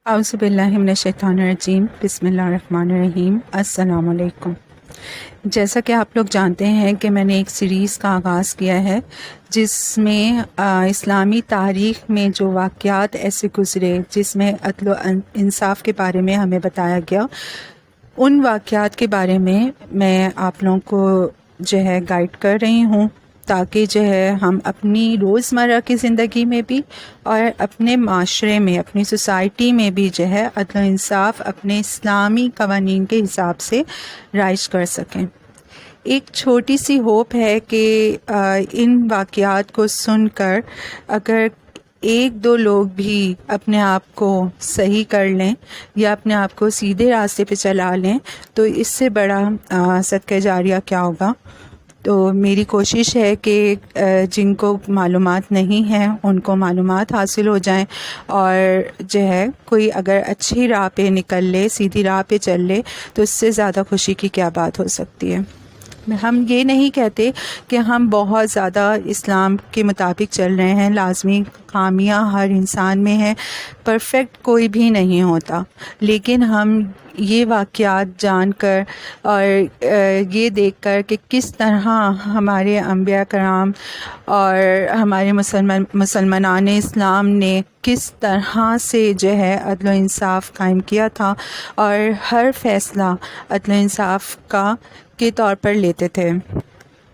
اعوذ باللہ من الشیطان الرجیم، بسم اللہ الرحمن الرحیم۔ السلام علیکم۔ جیسا کہ آپ لوگ جانتے ہیں کہ میں نے ایک سیریز کا آغاز کیا ہے جس میں اسلامی تاریخ میں جو واقعات ایسے گزرے جس میں عدل و انصاف کے بارے میں ہمیں بتایا گیا، ان واقعات کے بارے میں آپ لوگوں کو جو ہے گائیڈ کر رہی ہوں، تاکہ جو ہے ہم اپنی روزمرہ کی زندگی میں بھی اور اپنے معاشرے میں، اپنی سوسائٹی میں بھی جو ہے عدل و انصاف اپنے اسلامی قوانین کے حساب سے رائج کر سکیں۔ ایک چھوٹی سی ہوپ ہے کہ ان واقعات کو سن کر اگر ایک دو لوگ بھی اپنے آپ کو صحیح کر لیں یا اپنے آپ کو سیدھے راستے پہ چلا لیں تو اس سے بڑا صدقہ جاریہ کیا ہوگا۔ تو میری کوشش ہے کہ جن کو معلومات نہیں ہیں ان کو معلومات حاصل ہو جائیں، اور جو ہے کوئی اگر اچھی راہ پہ نکل لے، سیدھی راہ پہ چل لے تو اس سے زیادہ خوشی کی کیا بات ہو سکتی ہے۔ ہم یہ نہیں کہتے کہ ہم بہت زیادہ اسلام کے مطابق چل رہے ہیں، لازمی خامیاں ہر انسان میں ہیں، پرفیکٹ کوئی بھی نہیں ہوتا، لیکن ہم یہ واقعات جان کر اور یہ دیکھ کر کہ کس طرح ہمارے انبیاء کرام اور ہمارے مسلمانان اسلام نے کس طرح سے جو ہے عدل و انصاف قائم کیا تھا اور ہر فیصلہ عدل و انصاف کے طور پر لیتے تھے۔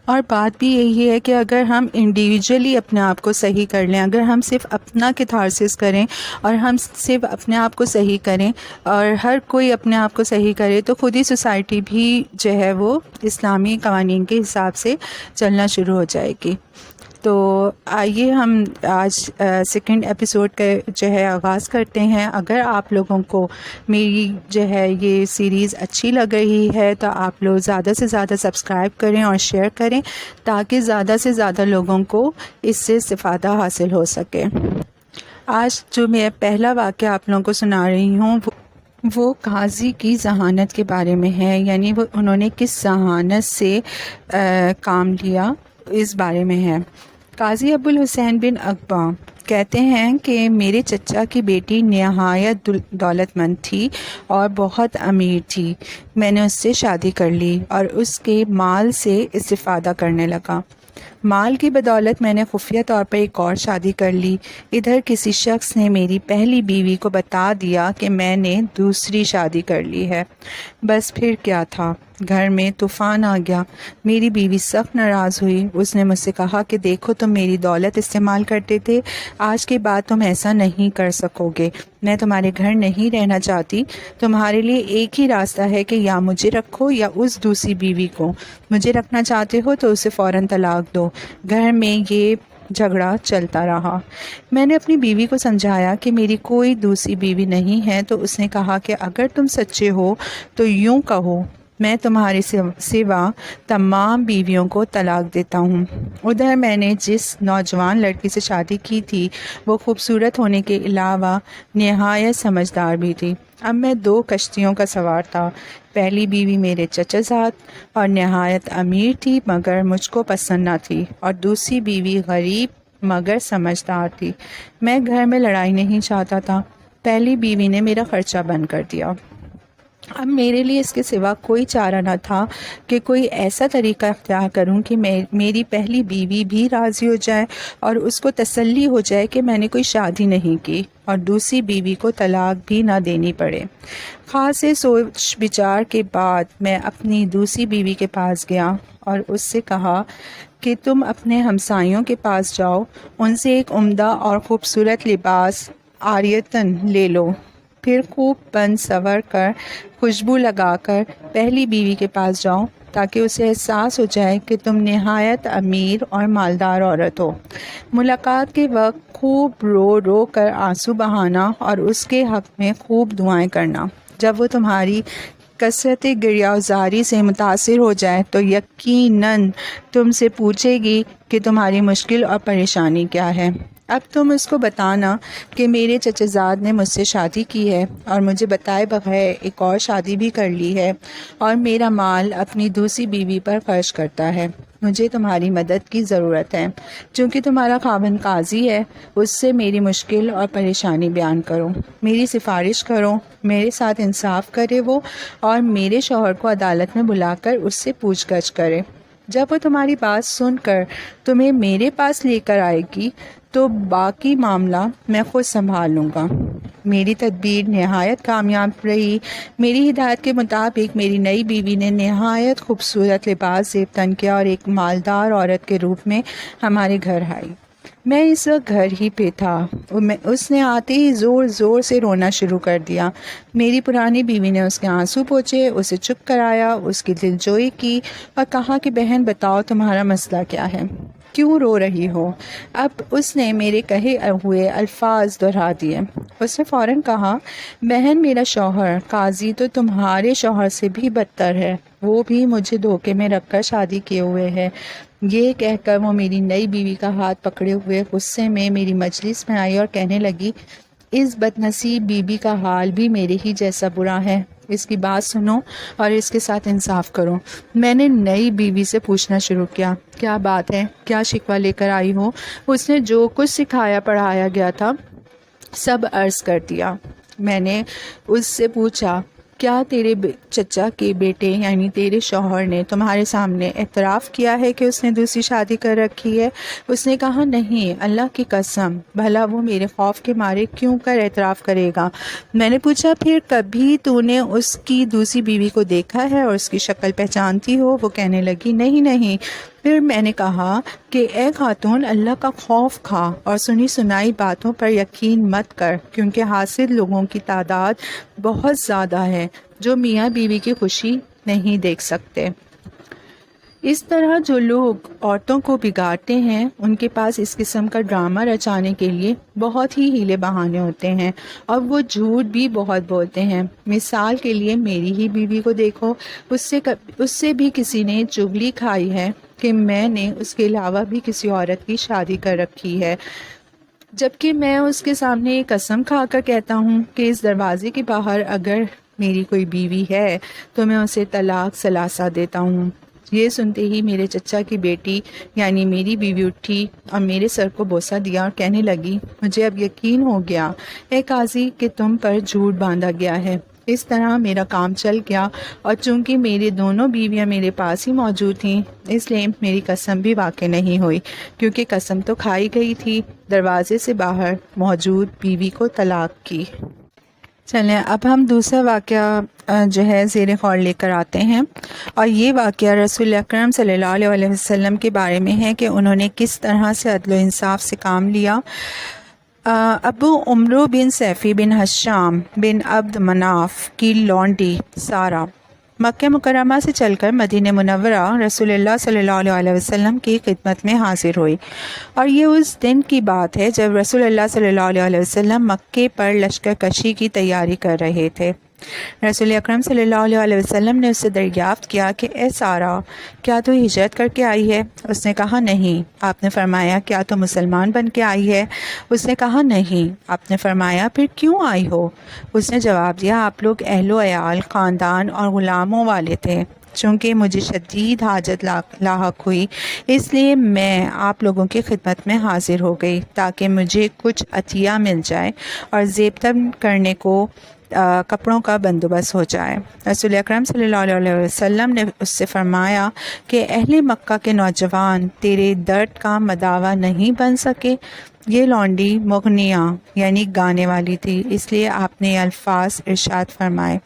اور بات بھی یہی ہے کہ اگر ہم انڈیویجولی اپنے آپ کو صحیح کر لیں، اگر ہم صرف اپنا کیتھارسس کریں اور ہم صرف اپنے آپ کو صحیح کریں اور ہر کوئی اپنے آپ کو صحیح کرے تو خود ہی سوسائٹی بھی جو ہے وہ اسلامی قوانین کے حساب سے چلنا شروع ہو جائے گی۔ تو آئیے ہم آج سیکنڈ ایپیسوڈ کا جو ہے آغاز کرتے ہیں۔ اگر آپ لوگوں کو میری جو ہے یہ سیریز اچھی لگ رہی ہے تو آپ لوگ زیادہ سے زیادہ سبسکرائب کریں اور شیئر کریں تاکہ زیادہ سے زیادہ لوگوں کو اس سے استفادہ حاصل ہو سکے۔ آج جو میں پہلا واقعہ آپ لوگوں کو سنا رہی ہوں وہ قاضی کی ذہانت کے بارے میں ہے، یعنی انہوں نے کس ذہانت سے کام لیا اس بارے میں ہے۔ قاضی ابو الحسین بن عقبہ کہتے ہیں کہ میرے چچا کی بیٹی نہایت دولت مند تھی اور بہت امیر تھی۔ میں نے اس سے شادی کر لی اور اس کے مال سے استفادہ کرنے لگا۔ مال کی بدولت میں نے خفیہ طور پر ایک اور شادی کر لی۔ ادھر کسی شخص نے میری پہلی بیوی کو بتا دیا کہ میں نے دوسری شادی کر لی ہے۔ بس پھر کیا تھا، گھر میں طوفان آ گیا۔ میری بیوی سخت ناراض ہوئی۔ اس نے مجھ سے کہا کہ دیکھو تم میری دولت استعمال کرتے تھے، آج کے بعد تم ایسا نہیں کر سکو گے۔ میں تمہارے گھر نہیں رہنا چاہتی۔ تمہارے لیے ایک ہی راستہ ہے کہ یا مجھے رکھو یا اس دوسری بیوی کو۔ مجھے رکھنا چاہتے ہو تو اسے فوراً طلاق دو۔ گھر میں یہ جھگڑا چلتا رہا۔ میں نے اپنی بیوی کو سمجھایا کہ میری کوئی دوسری بیوی نہیں ہے، تو اس نے کہا کہ اگر تم سچے ہو تو یوں کہو میں تمہارے سوا تمام بیویوں کو طلاق دیتا ہوں۔ ادھر میں نے جس نوجوان لڑکی سے شادی کی تھی وہ خوبصورت ہونے کے علاوہ نہایت سمجھدار بھی تھی۔ اب میں 2 کشتیوں کا سوار تھا۔ پہلی بیوی میرے چچا زاد اور نہایت امیر تھی مگر مجھ کو پسند نہ تھی، اور دوسری بیوی غریب مگر سمجھدار تھی۔ میں گھر میں لڑائی نہیں چاہتا تھا۔ پہلی بیوی نے میرا خرچہ بند کر دیا۔ اب میرے لیے اس کے سوا کوئی چارہ نہ تھا کہ کوئی ایسا طریقہ اختیار کروں کہ میری پہلی بیوی بھی راضی ہو جائے اور اس کو تسلی ہو جائے کہ میں نے کوئی شادی نہیں کی، اور دوسری بیوی کو طلاق بھی نہ دینی پڑے۔ خاصے سوچ بچار کے بعد میں اپنی دوسری بیوی کے پاس گیا اور اس سے کہا کہ تم اپنے ہمسایوں کے پاس جاؤ، ان سے ایک عمدہ اور خوبصورت لباس عاریتاً لے لو، پھر خوب بن سنور کر خوشبو لگا کر پہلی بیوی کے پاس جاؤ تاکہ اسے احساس ہو جائے کہ تم نہایت امیر اور مالدار عورت ہو۔ ملاقات کے وقت خوب رو رو کر آنسو بہانا اور اس کے حق میں خوب دعائیں کرنا۔ جب وہ تمہاری کثرت گریہزاری سے متاثر ہو جائے تو یقیناً تم سے پوچھے گی کہ تمہاری مشکل اور پریشانی کیا ہے۔ اب تم اس کو بتانا کہ میرے چچا زاد نے مجھ سے شادی کی ہے اور مجھے بتائے بغیر ایک اور شادی بھی کر لی ہے اور میرا مال اپنی دوسری بیوی پر خرچ کرتا ہے۔ مجھے تمہاری مدد کی ضرورت ہے، چونکہ تمہارا خاوند قاضی ہے۔ اس سے میری مشکل اور پریشانی بیان کرو، میری سفارش کرو، میرے ساتھ انصاف کرے وہ، اور میرے شوہر کو عدالت میں بلا کر اس سے پوچھ گچھ کرے۔ جب وہ تمہاری بات سن کر تمہیں میرے پاس لے کر آئے گی تو باقی معاملہ میں خود سنبھال لوں گا۔ میری تدبیر نہایت کامیاب رہی۔ میری ہدایت کے مطابق میری نئی بیوی نے نہایت خوبصورت لباس زیب تن کیا اور ایک مالدار عورت کے روپ میں ہمارے گھر آئی۔ میں اس وقت گھر ہی پہ تھا۔ اس نے آتے ہی زور زور سے رونا شروع کر دیا۔ میری پرانی بیوی نے اس کے آنسو پوچھے، اسے چپ کرایا، اس کی دلجوئی کی اور کہا کہ بہن بتاؤ تمہارا مسئلہ کیا ہے، کیوں رو رہی ہو؟ اب اس نے میرے کہے ہوئے الفاظ دہرا دیے۔ اس نے فوراً کہا، بہن میرا شوہر قاضی تو تمہارے شوہر سے بھی بدتر ہے، وہ بھی مجھے دھوکے میں رکھ کر شادی کیے ہوئے ہے۔ یہ کہہ کر وہ میری نئی بیوی کا ہاتھ پکڑے ہوئے غصے میں میری مجلس میں آئی اور کہنے لگی، اس بد نصیب بیوی کا حال بھی میرے ہی جیسا برا ہے، اس کی بات سنو اور اس کے ساتھ انصاف کرو۔ میں نے نئی بیوی سے پوچھنا شروع کیا، کیا بات ہے، کیا شکوہ لے کر آئی ہو؟ اس نے جو کچھ سکھایا پڑھایا گیا تھا سب عرض کر دیا۔ میں نے اس سے پوچھا، کیا تیرے چچا کے بیٹے یعنی تیرے شوہر نے تمہارے سامنے اعتراف کیا ہے کہ اس نے دوسری شادی کر رکھی ہے؟ اس نے کہا، نہیں، اللہ کی قسم، بھلا وہ میرے خوف کے مارے کیوں کر اعتراف کرے گا؟ میں نے پوچھا، پھر کبھی تو نے اس کی دوسری بیوی کو دیکھا ہے اور اس کی شکل پہچانتی ہو؟ وہ کہنے لگی، نہیں۔ پھر میں نے کہا کہ اے خاتون، اللہ کا خوف کھا اور سنی سنائی باتوں پر یقین مت کر، کیونکہ حاسد لوگوں کی تعداد بہت زیادہ ہے جو میاں بیوی کی خوشی نہیں دیکھ سکتے۔ اس طرح جو لوگ عورتوں کو بگاڑتے ہیں ان کے پاس اس قسم کا ڈرامہ رچانے کے لیے بہت ہی ہیلے بہانے ہوتے ہیں اور وہ جھوٹ بھی بہت بولتے ہیں۔ مثال کے لیے میری ہی بیوی کو دیکھو، اس سے بھی کسی نے چغلی کھائی ہے کہ میں نے اس کے علاوہ بھی کسی عورت کی شادی کر رکھی ہے، جبکہ میں اس کے سامنے ایک قسم کھا کر کہتا ہوں کہ اس دروازے کے باہر اگر میری کوئی بیوی ہے تو میں اسے طلاق ثلاثہ دیتا ہوں۔ یہ سنتے ہی میرے چچا کی بیٹی یعنی میری بیوی اٹھی اور میرے سر کو بوسہ دیا اور کہنے لگی، مجھے اب یقین ہو گیا اے قاضی کہ تم پر جھوٹ باندھا گیا ہے۔ اس طرح میرا کام چل گیا، اور چونکہ میری دونوں بیویاں میرے پاس ہی موجود تھیں اس لیے میری قسم بھی واقع نہیں ہوئی، کیونکہ قسم تو کھائی گئی تھی۔ دروازے سے باہر موجود بیوی کو طلاق کی۔ چلیں اب ہم دوسرا واقعہ جو ہے زیر غور لے کر آتے ہیں، اور یہ واقعہ رسول اکرم صلی اللہ علیہ وسلم کے بارے میں ہے کہ انہوں نے کس طرح سے عدل و انصاف سے کام لیا۔ ابو عمرو بن سیفی بن ہشام بن عبد مناف کی لونڈی سارہ مکہ مکرمہ سے چل کر مدینہ منورہ رسول اللہ صلی اللہ علیہ وسلم کی خدمت میں حاضر ہوئی، اور یہ اس دن کی بات ہے جب رسول اللہ صلی اللہ علیہ وسلم مکے پر لشکر کشی کی تیاری کر رہے تھے۔ رسول اکرم صلی اللہ علیہ وسلم نے اس سے دریافت کیا کہ اے سارہ، کیا تو ہجرت کر کے آئی ہے؟ اس نے کہا، نہیں۔ آپ نے فرمایا، کیا تو مسلمان بن کے آئی ہے؟ اس نے کہا، نہیں۔ آپ نے فرمایا، پھر کیوں آئی ہو؟ اس نے جواب دیا، آپ لوگ اہل و عیال، خاندان اور غلاموں والے تھے، چونکہ مجھے شدید حاجت لاحق ہوئی، اس لیے میں آپ لوگوں کی خدمت میں حاضر ہو گئی تاکہ مجھے کچھ عطیہ مل جائے اور زیب تن کرنے کو کپڑوں کا بندوبست ہو جائے۔ رسول اکرم صلی اللہ علیہ وسلم نے اس سے فرمایا کہ اہل مکہ کے نوجوان تیرے درد کا مداوا نہیں بن سکے؟ یہ لونڈی مغنیہ یعنی گانے والی تھی، اس لیے آپ نے یہ الفاظ ارشاد فرمائے۔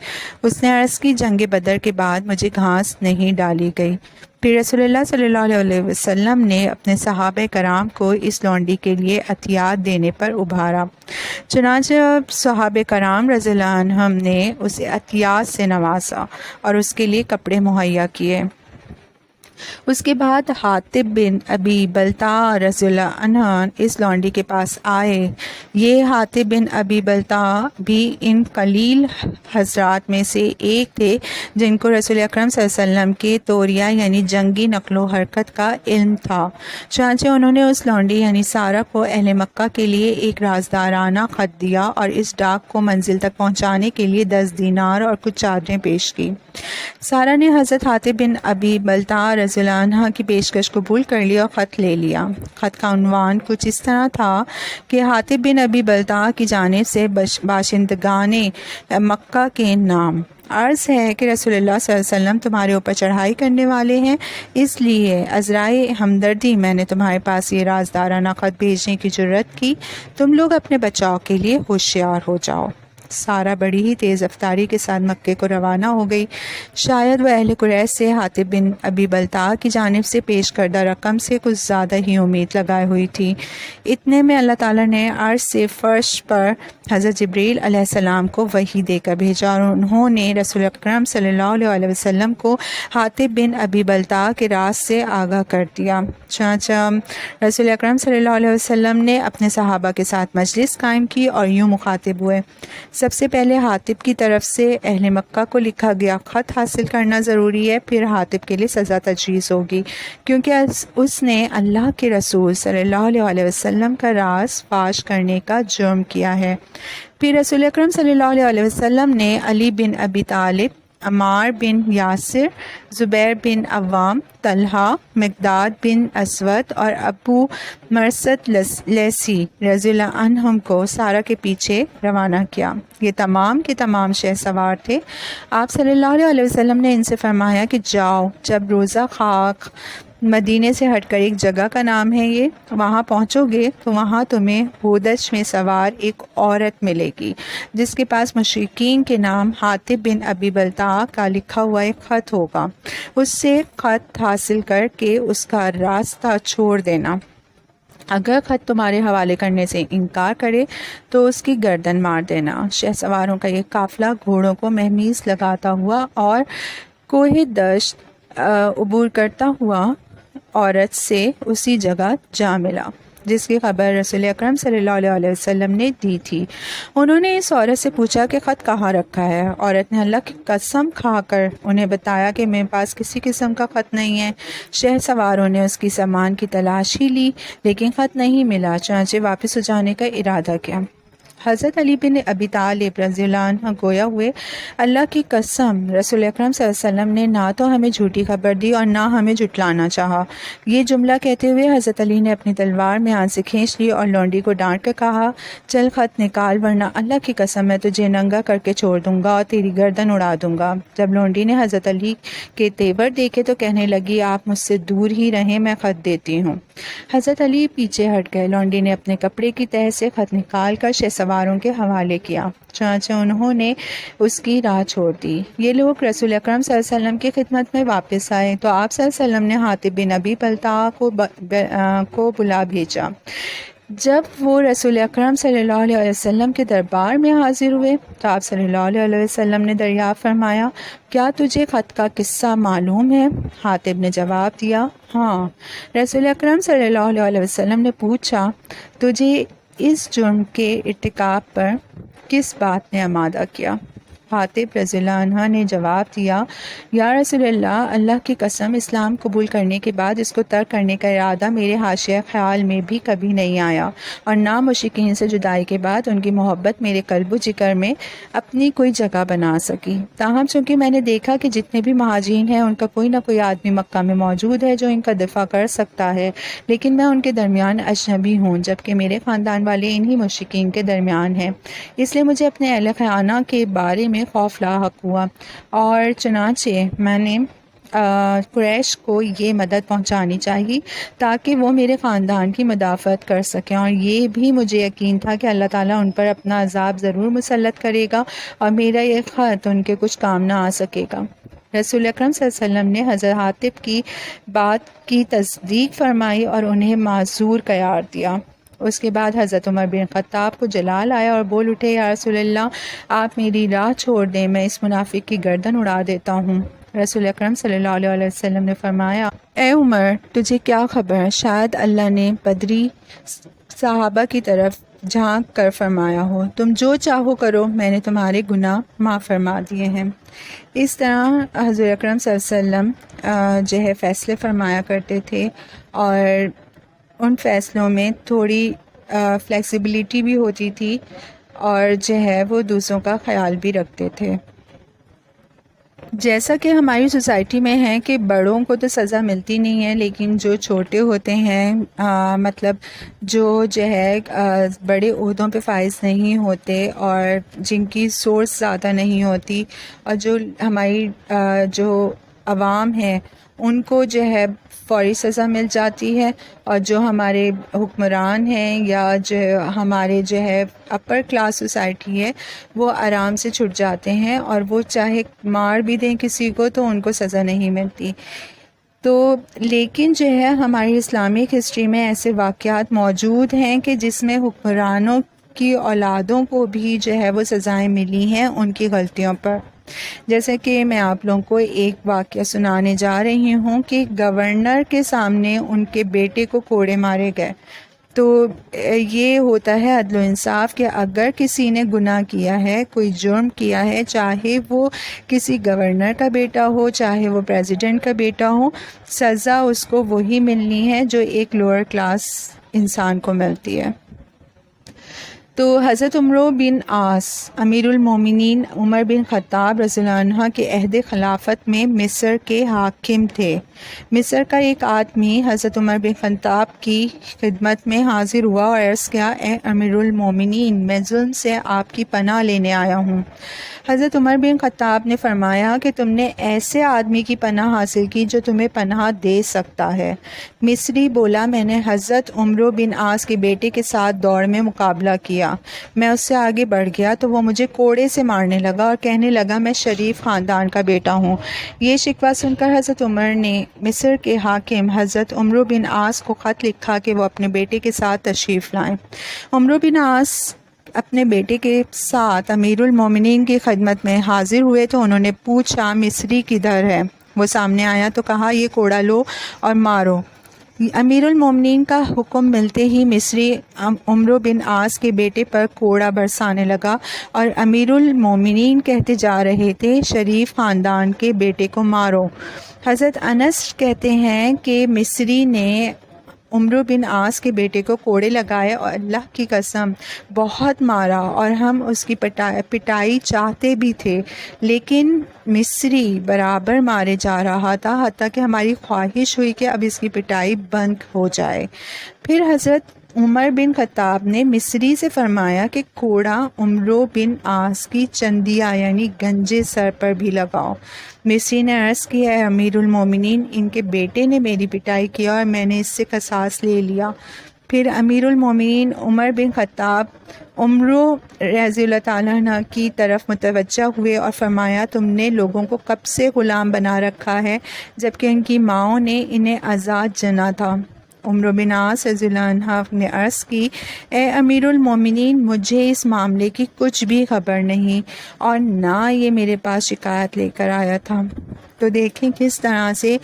اس نے عرض کی، جنگ بدر کے بعد مجھے گھاس نہیں ڈالی گئی۔ پھر رسول اللہ صلی اللہ علیہ وسلم نے اپنے صحابہ کرام کو اس لونڈی کے لیے عطیات دینے پر ابھارا، چنانچہ صحابہ کرام رضی اللہ عنہم نے اسے عطیات سے نوازا اور اس کے لیے کپڑے مہیا کیے۔ اس کے بعد حاطب بن ابی بلتع رضی اللہ عنہ اس لونڈی کے پاس آئے۔ یہ حاطب بن ابی بلتع بھی ان قلیل حضرات میں سے ایک تھے جن کو رسول اکرم صلی اللہ علیہ وسلم کے توریہ یعنی جنگی نقل و حرکت کا علم تھا۔ چنانچہ انہوں نے اس لونڈی یعنی سارہ کو اہل مکہ کے لیے ایک رازدارانہ خط دیا اور اس ڈاک کو منزل تک پہنچانے کے لیے 10 دینار اور کچھ چادریں پیش کی۔ سارہ نے حضرت حاطب بن ابی بلتع رضی اللہ عنہ کی پیشکش قبول کر لی اور خط لے لیا۔ خط کا عنوان کچھ اس طرح تھا کہ حاطب بن ابی بلتع کی جانب سے باشندگان مکہ کے نام، عرض ہے کہ رسول اللہ صلی اللہ علیہ وسلم تمہارے اوپر چڑھائی کرنے والے ہیں، اس لیے عذرائے ہمدردی میں نے تمہارے پاس یہ رازدارانہ خط بھیجنے کی جرت کی، تم لوگ اپنے بچاؤ کے لیے ہوشیار ہو جاؤ۔ سارہ بڑی ہی تیز رفتاری کے ساتھ مکے کو روانہ ہو گئی۔ شاید وہ اہل قریش سے حاطب بن ابی بلتع کی جانب سے پیش کردہ رقم سے کچھ زیادہ ہی امید لگائے ہوئی تھی۔ اتنے میں اللہ تعالیٰ نے عرش سے فرش پر حضرت جبریل علیہ السلام کو وحی دے کر بھیجا اور انہوں نے رسول اکرم صلی اللہ علیہ وسلم کو حاطب بن ابی بلتع کے راز سے آگاہ کر دیا۔ چنانچہ رسول اکرم صلی اللہ علیہ وسلم نے اپنے صحابہ کے ساتھ مجلس قائم کی اور یوں مخاطب ہوئے: سب سے پہلے حاطب کی طرف سے اہل مکہ کو لکھا گیا خط حاصل کرنا ضروری ہے، پھر حاطب کے لیے سزا تجویز ہوگی کیونکہ اس نے اللہ کے رسول صلی اللہ علیہ وسلم کا راز فاش کرنے کا جرم کیا ہے۔ پھر رسول اکرم صلی اللہ علیہ وسلم نے علی بن ابی طالب، عمار بن یاسر، زبیر بن عوام، طلحہ، مقداد بن اسود اور ابو مرثد لیثی رضی اللہ عنہم کو سارہ کے پیچھے روانہ کیا۔ یہ تمام کے تمام شہ سوار تھے۔ آپ صلی اللہ علیہ وسلم نے ان سے فرمایا کہ جاؤ، جب روزہ خاک مدینے سے ہٹ کر ایک جگہ کا نام ہے یہ، وہاں پہنچو گے تو وہاں تمہیں ہودج میں سوار ایک عورت ملے گی جس کے پاس مشرکین کے نام حاطب بن ابی بلتع کا لکھا ہوا ایک خط ہوگا۔ اس سے خط حاصل کر کے اس کا راستہ چھوڑ دینا۔ اگر خط تمہارے حوالے کرنے سے انکار کرے تو اس کی گردن مار دینا۔ شہ سواروں کا یہ قافلہ گھوڑوں کو مہمیز لگاتا ہوا اور کوہ دشت عبور کرتا ہوا عورت سے اسی جگہ جا ملا جس کی خبر رسول اکرم صلی اللہ علیہ وسلم نے دی تھی۔ انہوں نے اس عورت سے پوچھا کہ خط کہاں رکھا ہے؟ عورت نے اللہ کی قسم کھا کر انہیں بتایا کہ میرے پاس کسی قسم کا خط نہیں ہے۔ شہ سواروں نے اس کی سامان کی تلاش ہی لی لیکن خط نہیں ملا، چنانچہ واپس ہو جانے کا ارادہ کیا۔ حضرت علی بن ابی طالب رضی اللہ عنہ گویا ہوئے: اللہ کی قسم، رسول اکرم صلی اللہ علیہ وسلم نے نہ تو ہمیں جھوٹی خبر دی اور نہ ہمیں جھٹلانا چاہا۔ یہ جملہ کہتے ہوئے حضرت علی نے اپنی تلوار میان سے کھینچ لی اور لونڈی کو ڈانٹ کر کہا: چل خط نکال ورنہ اللہ کی قسم میں تجھے ننگا کر کے چھوڑ دوں گا اور تیری گردن اڑا دوں گا۔ جب لونڈی نے حضرت علی کے تیور دیکھے تو کہنے لگی: آپ مجھ سے دور ہی رہیں، میں خط دیتی ہوں۔ حضرت علی پیچھے ہٹ گئے۔ لونڈی نے اپنے کپڑے کی تہہ سے خط نکال کر شہ سواروں کے حوالے کیا، چنانچہ انہوں نے اس کی راہ چھوڑ دی۔ یہ لوگ رسول اکرم صلی اللہ علیہ وسلم کی خدمت میں واپس آئے تو آپ صلی اللہ علیہ وسلم نے حاطب بن ابی بلتع کو بلا بھیجا۔ جب وہ رسول اکرم صلی اللہ علیہ وسلم کے دربار میں حاضر ہوئے تو آپ صلی اللہ علیہ وسلم نے دریافت فرمایا: کیا تجھے خط کا قصہ معلوم ہے؟ حاطب نے جواب دیا: ہاں۔ رسول اکرم صلی اللہ علیہ وسلم نے پوچھا: تجھے اس جرم کے ارتکاب پر کس بات نے آمادہ کیا؟ حاطب رضی اللہ عنہ نے جواب دیا: یا رسول اللہ، اللہ کی قسم، اسلام قبول کرنے کے بعد اس کو ترک کرنے کا ارادہ میرے حاشیہ خیال میں بھی کبھی نہیں آیا، اور نہ مشرکین سے جدائی کے بعد ان کی محبت میرے قلب و جگر میں اپنی کوئی جگہ بنا سکی۔ تاہم چونکہ میں نے دیکھا کہ جتنے بھی مہاجرین ہیں ان کا کوئی نہ کوئی آدمی مکہ میں موجود ہے جو ان کا دفاع کر سکتا ہے، لیکن میں ان کے درمیان اجنبی ہوں، جبکہ میرے خاندان والے انہی مشرکین کے درمیان ہیں، اس لیے مجھے اپنے اہل خانہ کے بارے میں خوف لاحق ہوا، اور چنانچہ میں نے قریش کو یہ مدد پہنچانی چاہیے تاکہ وہ میرے خاندان کی مدافعت کر سکیں، اور یہ بھی مجھے یقین تھا کہ اللہ تعالیٰ ان پر اپنا عذاب ضرور مسلط کرے گا اور میرا یہ خط ان کے کچھ کام نہ آ سکے گا۔ رسول اکرم صلی اللہ علیہ وسلم نے حضرت حاطب کی بات کی تصدیق فرمائی اور انہیں معذور قرار دیا۔ اس کے بعد حضرت عمر بن خطاب کو جلال آیا اور بول اٹھے: یا رسول اللہ، آپ میری راہ چھوڑ دیں، میں اس منافق کی گردن اڑا دیتا ہوں۔ رسول اکرم صلی اللہ علیہ وسلم نے فرمایا، اے عمر، تجھے کیا خبر، شاید اللہ نے بدری صحابہ کی طرف جھانک کر فرمایا ہو، تم جو چاہو کرو، میں نے تمہارے گناہ معاف فرما دیے ہیں۔ اس طرح حضور اکرم صلی اللہ علیہ وسلم جو ہے فیصلے فرمایا کرتے تھے، اور ان فیصلوں میں تھوڑی فلیکسیبلٹی بھی ہوتی تھی، اور جو ہے وہ دوسروں کا خیال بھی رکھتے تھے۔ جیسا کہ ہماری سوسائٹی میں ہے کہ بڑوں کو تو سزا ملتی نہیں ہے، لیکن جو چھوٹے ہوتے ہیں، مطلب جو ہے بڑے عہدوں پہ فائز نہیں ہوتے، اور جن کی سورس زیادہ نہیں ہوتی، اور جو ہماری جو عوام ہے ان کو جو ہے فوری سزا مل جاتی ہے، اور جو ہمارے حکمران ہیں یا جو ہمارے جو ہے اپر کلاس سوسائٹی ہے وہ آرام سے چھٹ جاتے ہیں، اور وہ چاہے مار بھی دیں کسی کو تو ان کو سزا نہیں ملتی۔ تو لیکن جو ہے ہماری اسلامک ہسٹری میں ایسے واقعات موجود ہیں کہ جس میں حکمرانوں کی اولادوں کو بھی جو ہے وہ سزائیں ملی ہیں ان کی غلطیوں پر۔ جیسے کہ میں آپ لوگوں کو ایک واقعہ سنانے جا رہی ہوں کہ گورنر کے سامنے ان کے بیٹے کو کوڑے مارے گئے۔ تو یہ ہوتا ہے عدل و انصاف کہ اگر کسی نے گناہ کیا ہے، کوئی جرم کیا ہے، چاہے وہ کسی گورنر کا بیٹا ہو، چاہے وہ پریزیڈنٹ کا بیٹا ہو، سزا اس کو وہی ملنی ہے جو ایک لوور کلاس انسان کو ملتی ہے۔ تو حضرت عمر بن عاص امیر المومنین عمر بن خطاب رضی اللہ عنہ کے عہد خلافت میں مصر کے حاکم تھے۔ مصر کا ایک آدمی حضرت عمر بن خطاب کی خدمت میں حاضر ہوا اور عرض کیا، اے امیر المومنین، میں ظلم سے آپ کی پناہ لینے آیا ہوں۔ حضرت عمر بن خطاب نے فرمایا کہ تم نے ایسے آدمی کی پناہ حاصل کی جو تمہیں پناہ دے سکتا ہے۔ مصری بولا، میں نے حضرت عمر بن عاص کے بیٹے کے ساتھ دوڑ میں مقابلہ کیا، میں اس سے آگے بڑھ گیا تو وہ مجھے کوڑے سے مارنے لگا اور کہنے لگا میں شریف خاندان کا بیٹا ہوں۔ یہ شکوہ سن کر حضرت عمر نے مصر کے حاکم حضرت عمر بن عاص کو خط لکھا کہ وہ اپنے بیٹے کے ساتھ تشریف لائیں۔ عمر بن عاص اپنے بیٹے کے ساتھ امیر المومنین کی خدمت میں حاضر ہوئے تو انہوں نے پوچھا، مصری کدھر ہے؟ وہ سامنے آیا تو کہا، یہ کوڑا لو اور مارو۔ امیر المومنین کا حکم ملتے ہی مصری عمر بن عاص کے بیٹے پر کوڑا برسانے لگا، اور امیر المومنین کہتے جا رہے تھے، شریف خاندان کے بیٹے کو مارو۔ حضرت انس کہتے ہیں کہ مصری نے عمر بن عاص کے بیٹے کو کوڑے لگائے اور اللہ کی قسم بہت مارا، اور ہم اس کی پٹائی چاہتے بھی تھے، لیکن مصری برابر مارے جا رہا تھا، حتیٰ کہ ہماری خواہش ہوئی کہ اب اس کی پٹائی بند ہو جائے۔ پھر حضرت عمر بن خطاب نے مصری سے فرمایا کہ کوڑا عمر بن عاص کی چندیا یعنی گنجے سر پر بھی لگاؤ۔ مصری نے عرض کیا، اے امیر المومنین، ان کے بیٹے نے میری پٹائی کیا اور میں نے اس سے قصاص لے لیا۔ پھر امیر المومنین عمر بن خطاب عمر رضی اللہ تعالیٰ عنہ کی طرف متوجہ ہوئے اور فرمایا، تم نے لوگوں کو کب سے غلام بنا رکھا ہے جبکہ ان کی ماؤں نے انہیں آزاد جنا تھا۔ عمر بن عاص رضی اللہ عنہ نے عرض کی، اے امیر المومنین، مجھے اس معاملے کی کچھ بھی خبر نہیں اور نہ یہ میرے پاس شکایت لے کر آیا تھا۔ تو دیکھیں کس طرح سے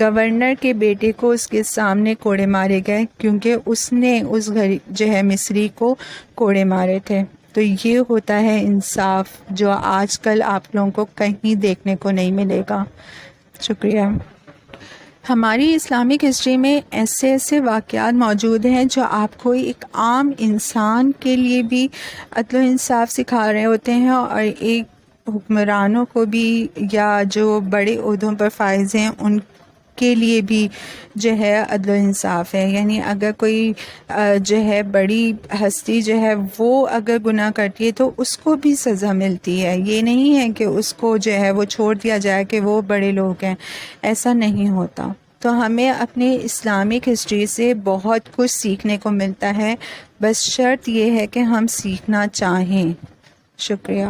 گورنر کے بیٹے کو اس کے سامنے کوڑے مارے گئے، کیونکہ اس نے اس جو ہے مصری کو کوڑے مارے تھے۔ تو یہ ہوتا ہے انصاف جو آج کل آپ لوگوں کو کہیں دیکھنے کو نہیں ملے گا۔ شکریہ۔ ہماری اسلامک ہسٹری میں ایسے واقعات موجود ہیں جو آپ کو ایک عام انسان کے لیے بھی عدل و انصاف سکھا رہے ہوتے ہیں، اور ایک حکمرانوں کو بھی یا جو بڑے عہدوں پر فائز ہیں ان کے لیے بھی جو ہے عدل و انصاف ہے۔ یعنی اگر کوئی جو ہے بڑی ہستی جو ہے وہ اگر گناہ کرتی ہے تو اس کو بھی سزا ملتی ہے، یہ نہیں ہے کہ اس کو جو ہے وہ چھوڑ دیا جائے کہ وہ بڑے لوگ ہیں، ایسا نہیں ہوتا۔ تو ہمیں اپنی اسلامک ہسٹری سے بہت کچھ سیکھنے کو ملتا ہے، بس شرط یہ ہے کہ ہم سیکھنا چاہیں۔ شکریہ۔